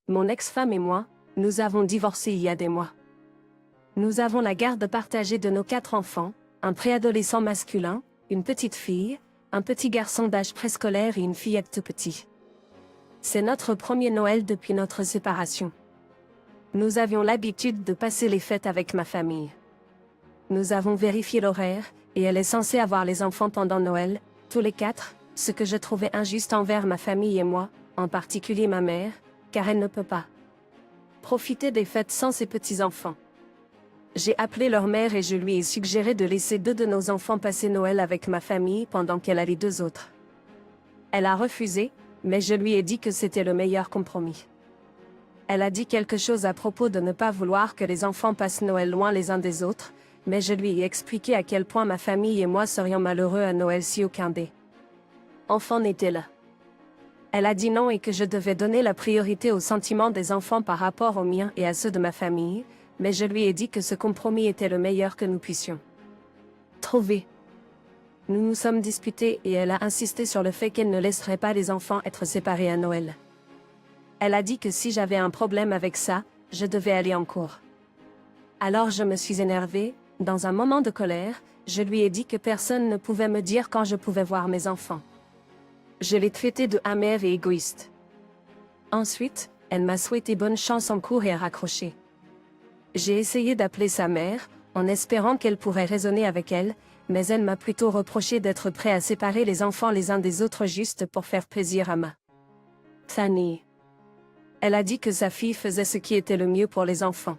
Mon ex-femme et moi, nous avons divorcé il y a des mois. Nous avons la garde partagée de nos 4 enfants, un préadolescent masculin, une petite fille, un petit garçon d'âge préscolaire et une fillette tout petit. C'est notre premier Noël depuis notre séparation. Nous avions l'habitude de passer les fêtes avec ma famille. Nous avons vérifié l'horaire, et elle est censée avoir les enfants pendant Noël, tous les 4, ce que je trouvais injuste envers ma famille et moi, en particulier ma mère, car elle ne peut pas profiter des fêtes sans ses petits-enfants. J'ai appelé leur mère et je lui ai suggéré de laisser 2 de nos enfants passer Noël avec ma famille pendant qu'elle a les 2 autres. Elle a refusé, mais je lui ai dit que c'était le meilleur compromis. Elle a dit quelque chose à propos de ne pas vouloir que les enfants passent Noël loin les uns des autres, mais je lui ai expliqué à quel point ma famille et moi serions malheureux à Noël si aucun des enfants n'était là. Elle a dit non et que je devais donner la priorité aux sentiments des enfants par rapport aux miens et à ceux de ma famille, mais je lui ai dit que ce compromis était le meilleur que nous puissions trouver. Nous nous sommes disputés et elle a insisté sur le fait qu'elle ne laisserait pas les enfants être séparés à Noël. Elle a dit que si j'avais un problème avec ça, je devais aller en cours. Alors je me suis énervée, dans un moment de colère, je lui ai dit que personne ne pouvait me dire quand je pouvais voir mes enfants. Je l'ai traitée de amère et égoïste. Ensuite, elle m'a souhaité bonne chance en cours et a raccroché. J'ai essayé d'appeler sa mère, en espérant qu'elle pourrait raisonner avec elle, mais elle m'a plutôt reproché d'être prêt à séparer les enfants les uns des autres juste pour faire plaisir à ma famille. Elle a dit que sa fille faisait ce qui était le mieux pour les enfants.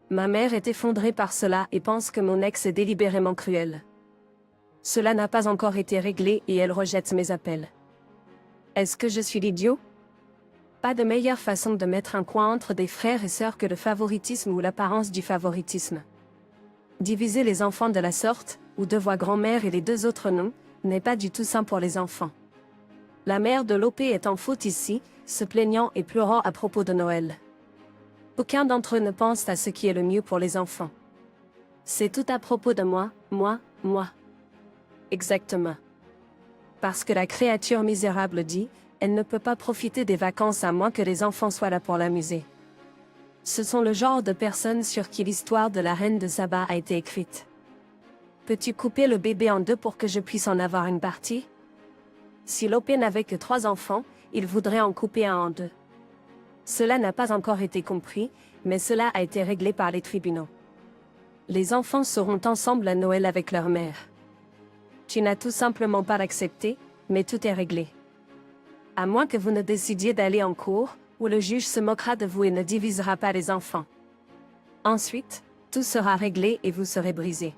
Ma mère est effondrée par cela et pense que mon ex est délibérément cruel. Cela n'a pas encore été réglé et elle rejette mes appels. Est-ce que je suis l'idiot? Pas de meilleure façon de mettre un coin entre des frères et sœurs que le favoritisme ou l'apparence du favoritisme. Diviser les enfants de la sorte, ou 2 voix grand-mère et les 2 autres non, n'est pas du tout sain pour les enfants. La mère de l'OP est en faute ici, se plaignant et pleurant à propos de Noël. Aucun d'entre eux ne pense à ce qui est le mieux pour les enfants. C'est tout à propos de moi. Exactement. Parce que la créature misérable dit, elle ne peut pas profiter des vacances à moins que les enfants soient là pour l'amuser. Ce sont le genre de personnes sur qui l'histoire de la reine de Saba a été écrite. Peux-tu couper le bébé en 2 pour que je puisse en avoir une partie? Si l'OP n'avait que 3 enfants, il voudrait en couper un en 2. Cela n'a pas encore été compris, mais cela a été réglé par les tribunaux. Les enfants seront ensemble à Noël avec leur mère. Tu n'as tout simplement pas l'accepté, mais tout est réglé. À moins que vous ne décidiez d'aller en cours, où le juge se moquera de vous et ne divisera pas les enfants. Ensuite, tout sera réglé et vous serez brisés.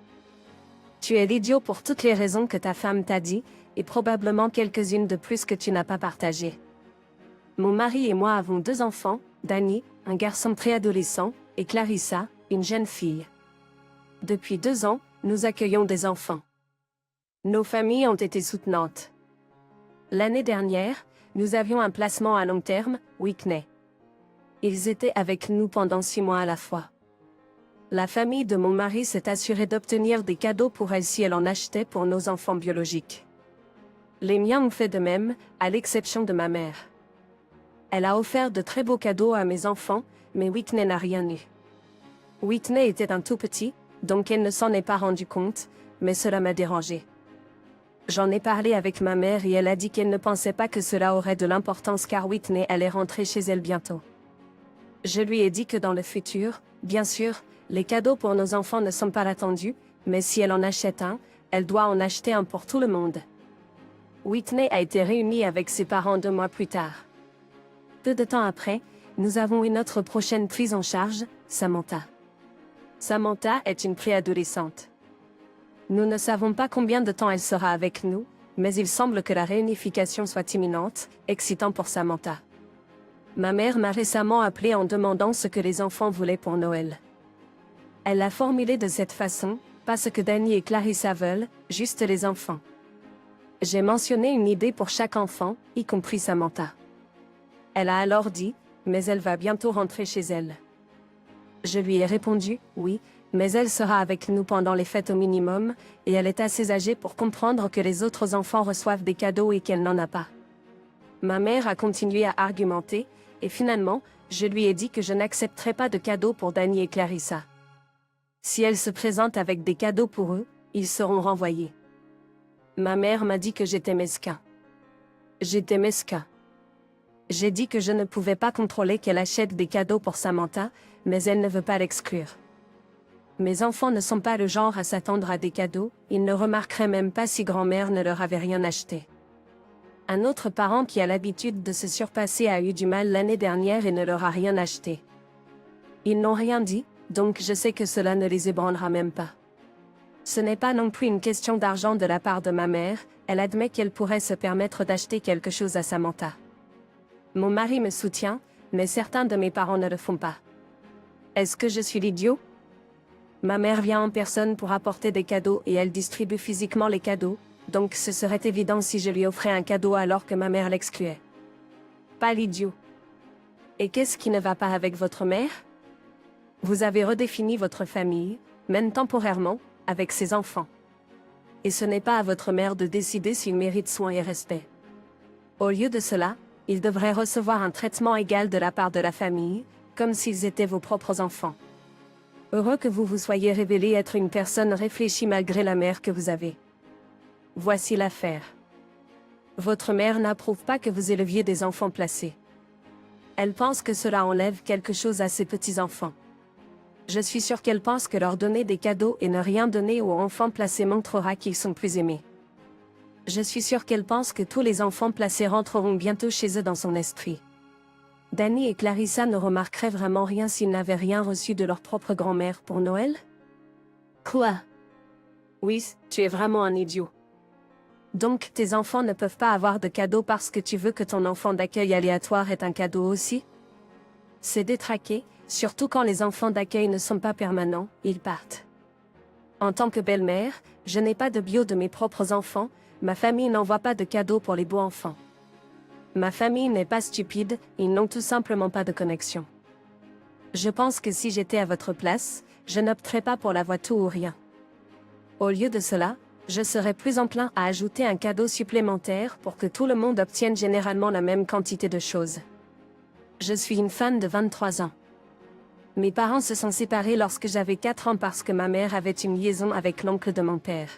Tu es l'idiot pour toutes les raisons que ta femme t'a dit, et probablement quelques-unes de plus que tu n'as pas partagées. Mon mari et moi avons 2 enfants, Danny, un garçon préadolescent, et Clarissa, une jeune fille. Depuis 2 ans, nous accueillons des enfants. Nos familles ont été soutenantes. L'année dernière, nous avions un placement à long terme, Whitney. Ils étaient avec nous pendant 6 mois à la fois. La famille de mon mari s'est assurée d'obtenir des cadeaux pour elle si elle en achetait pour nos enfants biologiques. Les miens ont fait de même, à l'exception de ma mère. Elle a offert de très beaux cadeaux à mes enfants, mais Whitney n'a rien eu. Whitney était un tout petit, donc elle ne s'en est pas rendue compte, mais cela m'a dérangée. J'en ai parlé avec ma mère et elle a dit qu'elle ne pensait pas que cela aurait de l'importance car Whitney allait rentrer chez elle bientôt. Je lui ai dit que dans le futur, bien sûr, les cadeaux pour nos enfants ne sont pas attendus, mais si elle en achète un, elle doit en acheter un pour tout le monde. Whitney a été réunie avec ses parents 2 mois plus tard. Peu de temps après, nous avons eu notre prochaine prise en charge, Samantha. Samantha est une préadolescente. Nous ne savons pas combien de temps elle sera avec nous, mais il semble que la réunification soit imminente, excitant pour Samantha. Ma mère m'a récemment appelé en demandant ce que les enfants voulaient pour Noël. Elle l'a formulé de cette façon, pas ce que Danny et Clarissa veulent, juste les enfants. J'ai mentionné une idée pour chaque enfant, y compris Samantha. Elle a alors dit, mais elle va bientôt rentrer chez elle. Je lui ai répondu, oui, mais elle sera avec nous pendant les fêtes au minimum, et elle est assez âgée pour comprendre que les autres enfants reçoivent des cadeaux et qu'elle n'en a pas. Ma mère a continué à argumenter, et finalement, je lui ai dit que je n'accepterai pas de cadeaux pour Danny et Clarissa. Si elles se présentent avec des cadeaux pour eux, ils seront renvoyés. Ma mère m'a dit que j'étais mesquin. J'étais mesquin. J'ai dit que je ne pouvais pas contrôler qu'elle achète des cadeaux pour Samantha, mais elle ne veut pas l'exclure. Mes enfants ne sont pas le genre à s'attendre à des cadeaux, ils ne remarqueraient même pas si grand-mère ne leur avait rien acheté. Un autre parent qui a l'habitude de se surpasser a eu du mal l'année dernière et ne leur a rien acheté. Ils n'ont rien dit, donc je sais que cela ne les ébranlera même pas. Ce n'est pas non plus une question d'argent de la part de ma mère, elle admet qu'elle pourrait se permettre d'acheter quelque chose à Samantha. Mon mari me soutient, mais certains de mes parents ne le font pas. Est-ce que je suis l'idiot? Ma mère vient en personne pour apporter des cadeaux et elle distribue physiquement les cadeaux, donc ce serait évident si je lui offrais un cadeau alors que ma mère l'excluait. Pas l'idiot. Et qu'est-ce qui ne va pas avec votre mère? Vous avez redéfini votre famille, même temporairement, avec ses enfants. Et ce n'est pas à votre mère de décider s'il mérite soin et respect. Au lieu de cela, ils devraient recevoir un traitement égal de la part de la famille, comme s'ils étaient vos propres enfants. Heureux que vous vous soyez révélé être une personne réfléchie malgré la mère que vous avez. Voici l'affaire. Votre mère n'approuve pas que vous éleviez des enfants placés. Elle pense que cela enlève quelque chose à ses petits-enfants. Je suis sûre qu'elle pense que leur donner des cadeaux et ne rien donner aux enfants placés montrera qu'ils sont plus aimés. Je suis sûre qu'elle pense que tous les enfants placés rentreront bientôt chez eux dans son esprit. Danny et Clarissa ne remarqueraient vraiment rien s'ils n'avaient rien reçu de leur propre grand-mère pour Noël? Quoi? Oui, tu es vraiment un idiot. Donc tes enfants ne peuvent pas avoir de cadeaux parce que tu veux que ton enfant d'accueil aléatoire ait un cadeau aussi? C'est détraqué, surtout quand les enfants d'accueil ne sont pas permanents, ils partent. En tant que belle-mère, je n'ai pas de bio de mes propres enfants, ma famille n'envoie pas de cadeaux pour les beaux enfants. Ma famille n'est pas stupide, ils n'ont tout simplement pas de connexion. Je pense que si j'étais à votre place, je n'opterais pas pour la voiture ou rien. Au lieu de cela, je serais plus enclin à ajouter un cadeau supplémentaire pour que tout le monde obtienne généralement la même quantité de choses. Je suis une femme de 23 ans. Mes parents se sont séparés lorsque j'avais 4 ans parce que ma mère avait une liaison avec l'oncle de mon père.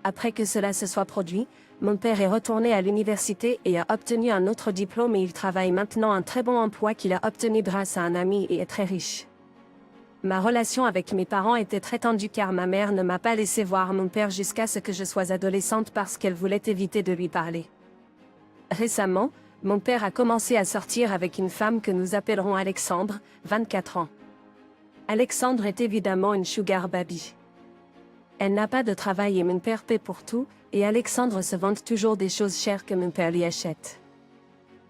Après que cela se soit produit, mon père est retourné à l'université et a obtenu un autre diplôme et il travaille maintenant un très bon emploi qu'il a obtenu grâce à un ami et est très riche. Ma relation avec mes parents était très tendue car ma mère ne m'a pas laissé voir mon père jusqu'à ce que je sois adolescente parce qu'elle voulait éviter de lui parler. Récemment, mon père a commencé à sortir avec une femme que nous appellerons Alexandre, 24 ans. Alexandre est évidemment une sugar baby. Elle n'a pas de travail et mon père paie pour tout, et Alexandre se vante toujours des choses chères que mon père lui achète.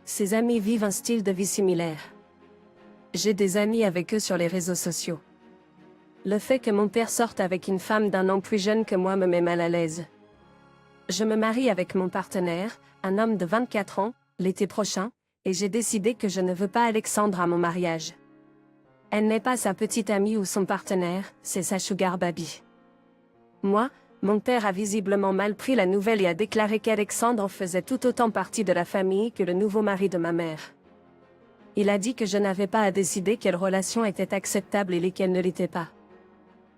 Ses amis vivent un style de vie similaire. J'ai des amis avec eux sur les réseaux sociaux. Le fait que mon père sorte avec une femme d'un an plus jeune que moi me met mal à l'aise. Je me marie avec mon partenaire, un homme de 24 ans, l'été prochain, et j'ai décidé que je ne veux pas Alexandre à mon mariage. Elle n'est pas sa petite amie ou son partenaire, c'est sa sugar baby. Moi, mon père a visiblement mal pris la nouvelle et a déclaré qu'Alexandre faisait tout autant partie de la famille que le nouveau mari de ma mère. Il a dit que je n'avais pas à décider quelles relations étaient acceptables et lesquelles ne l'étaient pas.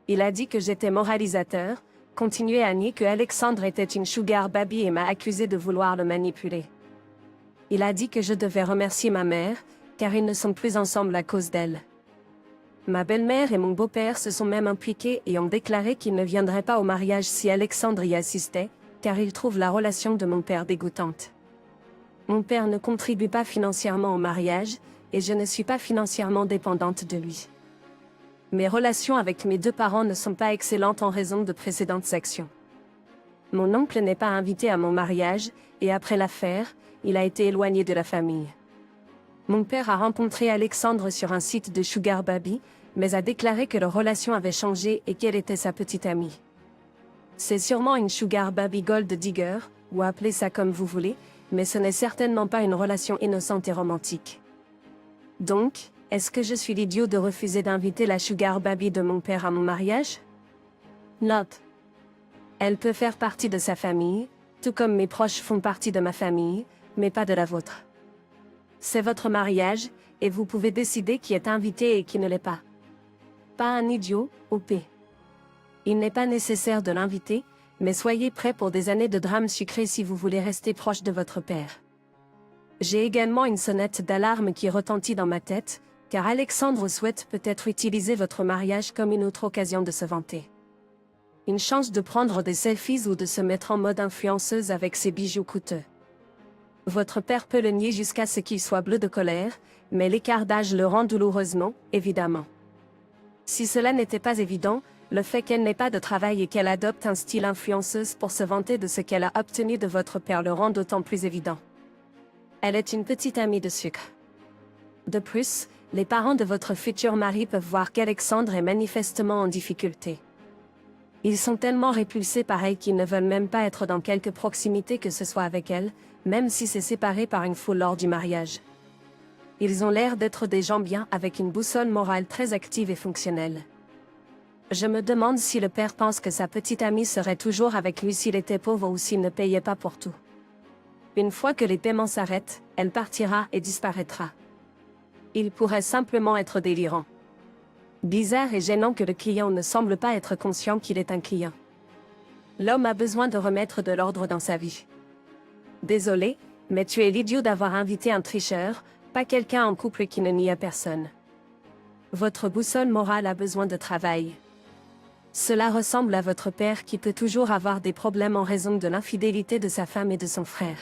Il a dit que j'étais moralisateur, continuait à nier que Alexandre était une sugar baby et m'a accusé de vouloir le manipuler. Il a dit que je devais remercier ma mère, car ils ne sont plus ensemble à cause d'elle. Ma belle-mère et mon beau-père se sont même impliqués et ont déclaré qu'ils ne viendraient pas au mariage si Alexandre y assistait, car ils trouvent la relation de mon père dégoûtante. Mon père ne contribue pas financièrement au mariage, et je ne suis pas financièrement dépendante de lui. Mes relations avec mes deux parents ne sont pas excellentes en raison de précédentes actions. Mon oncle n'est pas invité à mon mariage, et après l'affaire, il a été éloigné de la famille. Mon père a rencontré Alexandre sur un site de Sugar Baby, mais a déclaré que leur relation avait changé et qu'elle était sa petite amie. C'est sûrement une Sugar Baby Gold Digger, ou appelez ça comme vous voulez, mais ce n'est certainement pas une relation innocente et romantique. Donc, est-ce que je suis l'idiot de refuser d'inviter la Sugar Baby de mon père à mon mariage? Non. Elle peut faire partie de sa famille, tout comme mes proches font partie de ma famille, mais pas de la vôtre. C'est votre mariage, et vous pouvez décider qui est invité et qui ne l'est pas. Pas un idiot, OP. Il n'est pas nécessaire de l'inviter, mais soyez prêts pour des années de drames sucrés si vous voulez rester proche de votre père. J'ai également une sonnette d'alarme qui retentit dans ma tête, car Alexandre souhaite peut-être utiliser votre mariage comme une autre occasion de se vanter. Une chance de prendre des selfies ou de se mettre en mode influenceuse avec ses bijoux coûteux. Votre père peut le nier jusqu'à ce qu'il soit bleu de colère, mais l'écart d'âge le rend douloureusement, évidemment. Si cela n'était pas évident, le fait qu'elle n'ait pas de travail et qu'elle adopte un style influenceuse pour se vanter de ce qu'elle a obtenu de votre père le rend d'autant plus évident. Elle est une petite amie de sucre. De plus, les parents de votre futur mari peuvent voir qu'Alexandre est manifestement en difficulté. Ils sont tellement répulsés par elle qu'ils ne veulent même pas être dans quelque proximité que ce soit avec elle, même si c'est séparé par une foule lors du mariage. Ils ont l'air d'être des gens bien avec une boussole morale très active et fonctionnelle. Je me demande si le père pense que sa petite amie serait toujours avec lui s'il était pauvre ou s'il ne payait pas pour tout. Une fois que les paiements s'arrêtent, elle partira et disparaîtra. Il pourrait simplement être délirant. Bizarre et gênant que le client ne semble pas être conscient qu'il est un client. L'homme a besoin de remettre de l'ordre dans sa vie. Désolé, mais tu es l'idiot d'avoir invité un tricheur, pas quelqu'un en couple qui ne nie à personne. Votre boussole morale a besoin de travail. Cela ressemble à votre père qui peut toujours avoir des problèmes en raison de l'infidélité de sa femme et de son frère.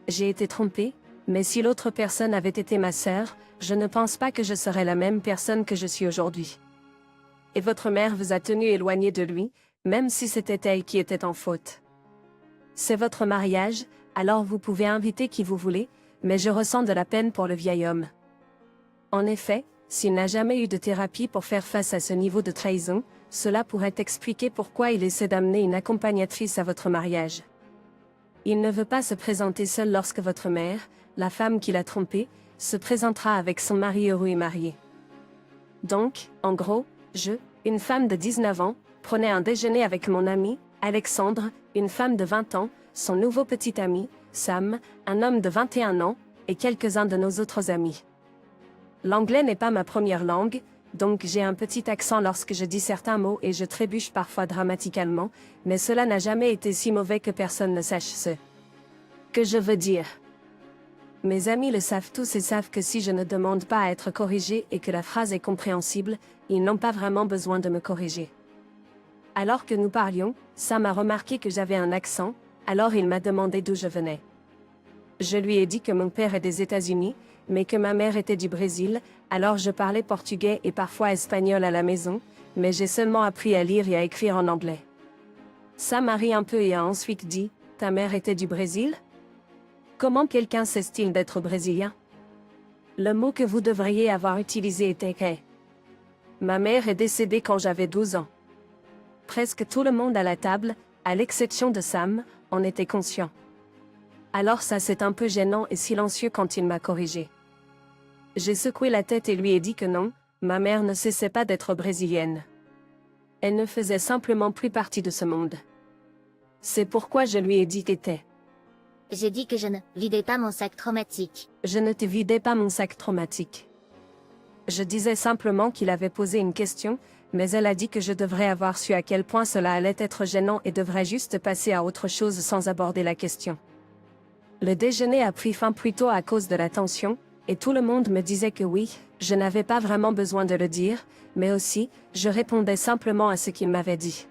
J'ai été trompée, mais si l'autre personne avait été ma sœur, je ne pense pas que je serais la même personne que je suis aujourd'hui. Et votre mère vous a tenu éloigné de lui, même si c'était elle qui était en faute. C'est votre mariage, alors vous pouvez inviter qui vous voulez, mais je ressens de la peine pour le vieil homme. En effet, s'il n'a jamais eu de thérapie pour faire face à ce niveau de trahison, cela pourrait expliquer pourquoi il essaie d'amener une accompagnatrice à votre mariage. Il ne veut pas se présenter seul lorsque votre mère, la femme qui l'a trompé, se présentera avec son mari heureux et marié. Donc, en gros, une femme de 19 ans, prenais un déjeuner avec mon ami, Alexandre, une femme de 20 ans, son nouveau petit ami, Sam, un homme de 21 ans, et quelques-uns de nos autres amis. L'anglais n'est pas ma première langue, donc j'ai un petit accent lorsque je dis certains mots et je trébuche parfois dramatiquement, mais cela n'a jamais été si mauvais que personne ne sache ce que je veux dire. Mes amis le savent tous et savent que si je ne demande pas à être corrigé et que la phrase est compréhensible, ils n'ont pas vraiment besoin de me corriger. Alors que nous parlions, Sam a remarqué que j'avais un accent, alors il m'a demandé d'où je venais. Je lui ai dit que mon père est des États-Unis, mais que ma mère était du Brésil, alors je parlais portugais et parfois espagnol à la maison, mais j'ai seulement appris à lire et à écrire en anglais. Sam a ri un peu et a ensuite dit « Ta mère était du Brésil ?» Comment quelqu'un cesse-t-il d'être brésilien? Le mot que vous devriez avoir utilisé était « hey ». Ma mère est décédée quand j'avais 12 ans. Presque tout le monde à la table, à l'exception de Sam, en était conscient. Alors ça c'est un peu gênant et silencieux quand il m'a corrigé. J'ai secoué la tête et lui ai dit que non, ma mère ne cessait pas d'être brésilienne. Elle ne faisait simplement plus partie de ce monde. C'est pourquoi je lui ai dit qu'était. J'ai dit que je ne vidais pas mon sac traumatique. Je ne te vidais pas mon sac traumatique. Je disais simplement qu'il avait posé une question, mais elle a dit que je devrais avoir su à quel point cela allait être gênant et devrais juste passer à autre chose sans aborder la question. Le déjeuner a pris fin plus tôt à cause de la tension, et tout le monde me disait que oui, je n'avais pas vraiment besoin de le dire, mais aussi, je répondais simplement à ce qu'il m'avait dit.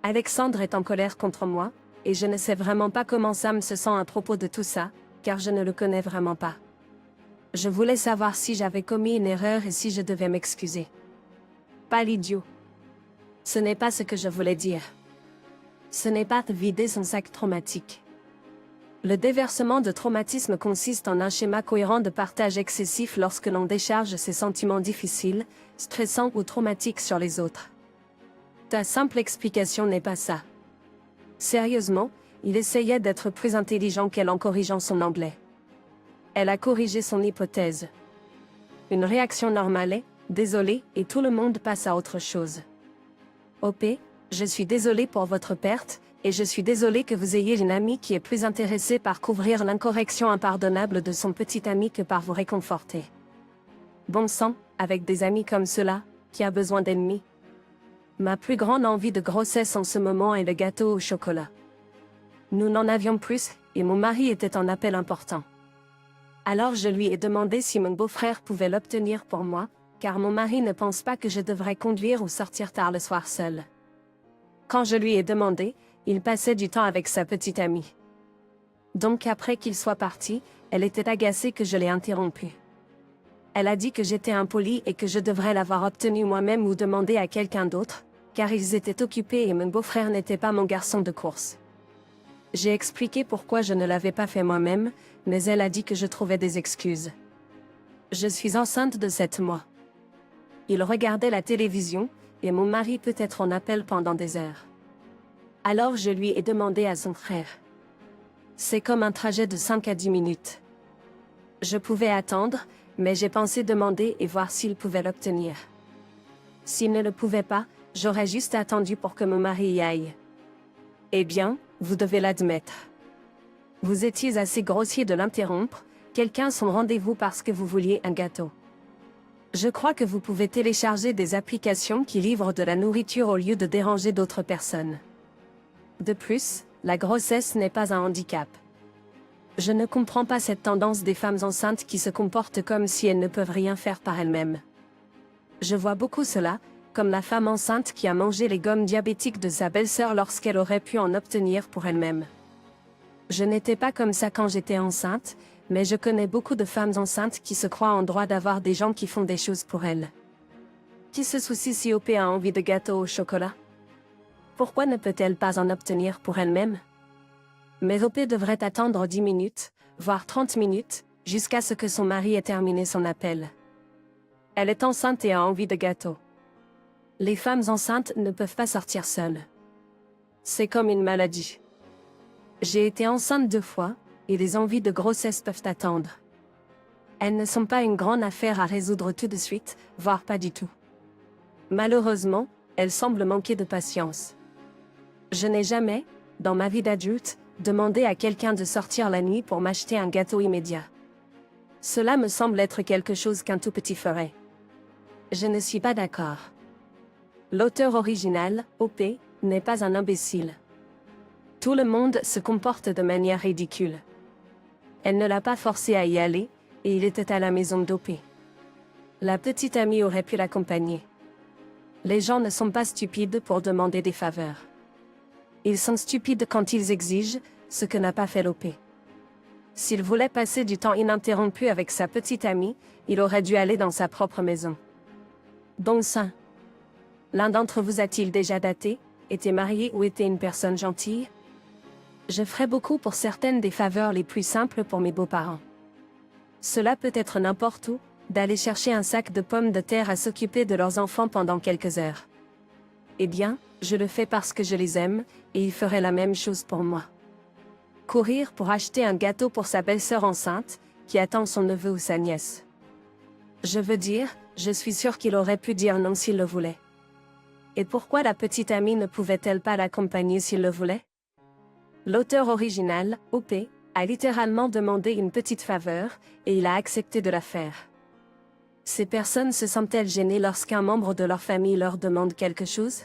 Alexandre est en colère contre moi, et je ne sais vraiment pas comment Sam se sent à propos de tout ça, car je ne le connais vraiment pas. Je voulais savoir si j'avais commis une erreur et si je devais m'excuser. Pas l'idiot. Ce n'est pas ce que je voulais dire. Ce n'est pas de vider son sac traumatique. Le déversement de traumatisme consiste en un schéma cohérent de partage excessif lorsque l'on décharge ses sentiments difficiles, stressants ou traumatiques sur les autres. Ta simple explication n'est pas ça. Sérieusement, il essayait d'être plus intelligent qu'elle en corrigeant son anglais. Elle a corrigé son hypothèse. Une réaction normale est « désolé » et tout le monde passe à autre chose. OP, je suis désolé pour votre perte, et je suis désolée que vous ayez une amie qui est plus intéressée par couvrir l'incorrection impardonnable de son petit ami que par vous réconforter. Bon sang, avec des amis comme ceux-là, qui a besoin d'ennemis? Ma plus grande envie de grossesse en ce moment est le gâteau au chocolat. Nous n'en avions plus, et mon mari était en appel important. Alors je lui ai demandé si mon beau-frère pouvait l'obtenir pour moi, car mon mari ne pense pas que je devrais conduire ou sortir tard le soir seul. Quand je lui ai demandé, il passait du temps avec sa petite amie. Donc après qu'il soit parti, elle était agacée que je l'ai interrompu. Elle a dit que j'étais impolie et que je devrais l'avoir obtenu moi-même ou demander à quelqu'un d'autre, car ils étaient occupés et mon beau-frère n'était pas mon garçon de course. J'ai expliqué pourquoi je ne l'avais pas fait moi-même, mais elle a dit que je trouvais des excuses. Je suis enceinte de 7 mois. Il regardait la télévision, et mon mari peut être en appel pendant des heures. Alors je lui ai demandé à son frère. C'est comme un trajet de 5 à 10 minutes. Je pouvais attendre, mais j'ai pensé demander et voir s'il pouvait l'obtenir. S'il ne le pouvait pas, j'aurais juste attendu pour que mon mari y aille. Eh bien, vous devez l'admettre. Vous étiez assez grossier de l'interrompre, quelqu'un son rendez-vous parce que vous vouliez un gâteau. Je crois que vous pouvez télécharger des applications qui livrent de la nourriture au lieu de déranger d'autres personnes. De plus, la grossesse n'est pas un handicap. Je ne comprends pas cette tendance des femmes enceintes qui se comportent comme si elles ne peuvent rien faire par elles-mêmes. Je vois beaucoup cela, comme la femme enceinte qui a mangé les gommes diabétiques de sa belle-sœur lorsqu'elle aurait pu en obtenir pour elle-même. Je n'étais pas comme ça quand j'étais enceinte, mais je connais beaucoup de femmes enceintes qui se croient en droit d'avoir des gens qui font des choses pour elles. Qui se soucie si OP a envie de gâteau au chocolat? Pourquoi ne peut-elle pas en obtenir pour elle-même? Mais OP devrait attendre 10 minutes, voire 30 minutes, jusqu'à ce que son mari ait terminé son appel. Elle est enceinte et a envie de gâteau. Les femmes enceintes ne peuvent pas sortir seules. C'est comme une maladie. J'ai été enceinte 2 fois, et les envies de grossesse peuvent attendre. Elles ne sont pas une grande affaire à résoudre tout de suite, voire pas du tout. Malheureusement, elles semblent manquer de patience. Je n'ai jamais, dans ma vie d'adulte, demandé à quelqu'un de sortir la nuit pour m'acheter un gâteau immédiat. Cela me semble être quelque chose qu'un tout petit ferait. Je ne suis pas d'accord. L'auteur original, OP, n'est pas un imbécile. Tout le monde se comporte de manière ridicule. Elle ne l'a pas forcé à y aller, et il était à la maison d'OP. La petite amie aurait pu l'accompagner. Les gens ne sont pas stupides pour demander des faveurs. Ils sont stupides quand ils exigent, ce que n'a pas fait l'OP. S'il voulait passer du temps ininterrompu avec sa petite amie, il aurait dû aller dans sa propre maison. Bon sang. L'un d'entre vous a-t-il déjà daté, été marié ou été une personne gentille? Je ferai beaucoup pour certaines des faveurs les plus simples pour mes beaux-parents. Cela peut être n'importe où, d'aller chercher un sac de pommes de terre à s'occuper de leurs enfants pendant quelques heures. Eh bien, je le fais parce que je les aime, et il ferait la même chose pour moi. Courir pour acheter un gâteau pour sa belle-sœur enceinte, qui attend son neveu ou sa nièce. Je veux dire, je suis sûre qu'il aurait pu dire non s'il le voulait. Et pourquoi la petite amie ne pouvait-elle pas l'accompagner s'il le voulait? L'auteur original, OP, a littéralement demandé une petite faveur, et il a accepté de la faire. Ces personnes se sentent-elles gênées lorsqu'un membre de leur famille leur demande quelque chose?